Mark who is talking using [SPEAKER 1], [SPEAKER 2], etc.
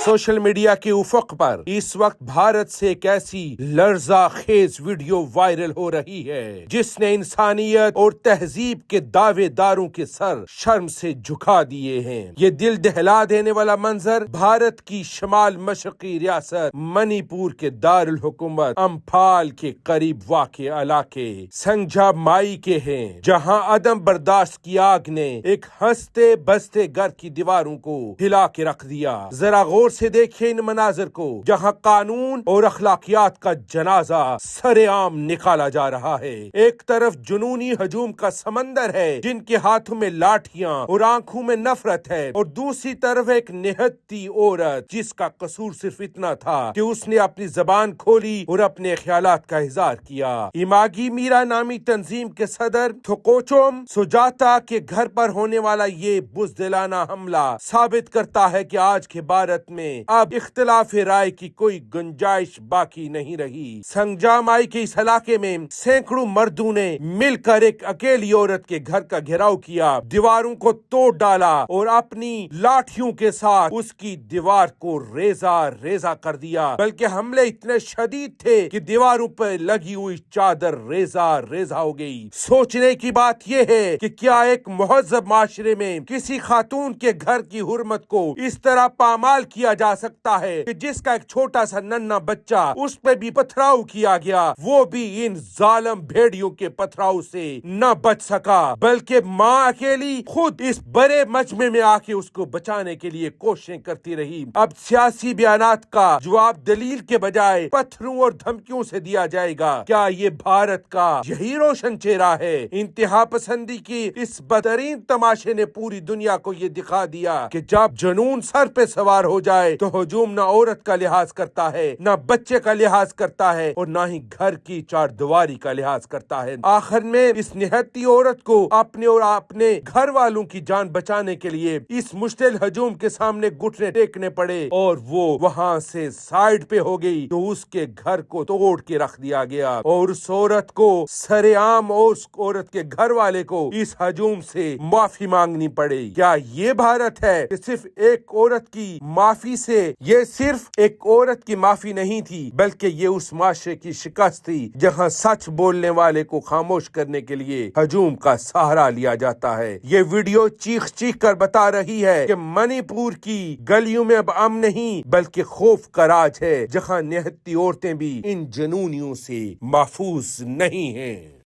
[SPEAKER 1] Social media کے افق پر اس وقت بھارت سے ایک ایسی لرزہ خیز ویڈیو وائرل ہو رہی ہے جس نے انسانیت اور تہذیب کے دعوے داروں کے سر شرم سے جھکا دیے ہیں۔ یہ دل دہلا دینے والا منظر بھارت کی شمال مشرقی ریاست منی پور کے دارالحکومت امپھال کے قریب واقع علاقے سنگجا مائی کے ہیں، جہاں عدم برداشت کی آگ نے ایک ہنستے بستے گھر کی دیواروں کو ہلا کے رکھ دیا۔ ذرا غور سے دیکھیں ان مناظر کو، جہاں قانون اور اخلاقیات کا جنازہ سر عام نکالا جا رہا ہے۔ ایک طرف جنونی ہجوم کا سمندر ہے جن کے ہاتھوں میں لاٹھیاں اور آنکھوں میں نفرت ہے، اور دوسری طرف ایک نہتی عورت جس کا قصور صرف اتنا تھا کہ اس نے اپنی زبان کھولی اور اپنے خیالات کا اظہار کیا۔ ایماگی میرا نامی تنظیم کے صدر تھوکوچوم سجاتا کے گھر پر ہونے والا یہ بزدلانہ حملہ ثابت کرتا ہے کہ آج کے بھارت میں اب اختلاف رائے کی کوئی گنجائش باقی نہیں رہی۔ سنگجا مائی کے اس علاقے میں سینکڑوں مردوں نے مل کر ایک اکیلی عورت کے گھر کا گھیراؤ کیا، دیواروں کو توڑ ڈالا اور اپنی لاٹھیوں کے ساتھ اس کی دیوار کو ریزہ ریزہ کر دیا، بلکہ حملے اتنے شدید تھے کہ دیواروں پر لگی ہوئی چادر ریزہ ریزہ ہو گئی۔ سوچنے کی بات یہ ہے کہ کیا ایک مہذب معاشرے میں کسی خاتون کے گھر کی حرمت کو اس طرح پامال کیا جا سکتا ہے کہ جس کا ایک چھوٹا سا ننھا بچہ اس پہ بھی پتھراؤ کیا گیا، وہ بھی ان ظالم بھیڑیوں کے پتھراؤ سے نہ بچ سکا، بلکہ ماں اکیلی خود اس بڑے مجمع میں آ کے اس کو بچانے کے لیے کوششیں کرتی رہی۔ اب سیاسی بیانات کا جواب دلیل کے بجائے پتھروں اور دھمکیوں سے دیا جائے گا۔ کیا یہ بھارت کا یہی روشن چہرہ ہے؟ انتہا پسندی کی اس بدترین تماشے نے پوری دنیا کو یہ دکھا دیا کہ جب جنون سر پہ سوار ہو جائے تو ہجوم نہ عورت کا لحاظ کرتا ہے، نہ بچے کا لحاظ کرتا ہے، اور نہ ہی گھر کی چار دیواری کا لحاظ کرتا ہے۔ آخر میں اس نہتی عورت کو اپنے اور اپنے گھر والوں کی جان بچانے کے لیے اس مشتعل ہجوم کے سامنے گھٹنے ٹیکنے پڑے، اور وہ وہاں سے سائڈ پہ ہو گئی تو اس کے گھر کو توڑ کے رکھ دیا گیا، اور اس عورت کو سر عام اور اس عورت کے گھر والے کو اس ہجوم سے معافی مانگنی پڑی۔ کیا یہ بھارت ہے کہ صرف ایک عورت کی معافی سے؟ یہ صرف ایک عورت کی معافی نہیں تھی، بلکہ یہ اس معاشرے کی شکست تھی جہاں سچ بولنے والے کو خاموش کرنے کے لیے ہجوم کا سہارا لیا جاتا ہے۔ یہ ویڈیو چیخ چیخ کر بتا رہی ہے کہ منی پور کی گلیوں میں اب امن نہیں بلکہ خوف کا راج ہے، جہاں نہتی عورتیں بھی ان جنونیوں سے محفوظ نہیں ہیں۔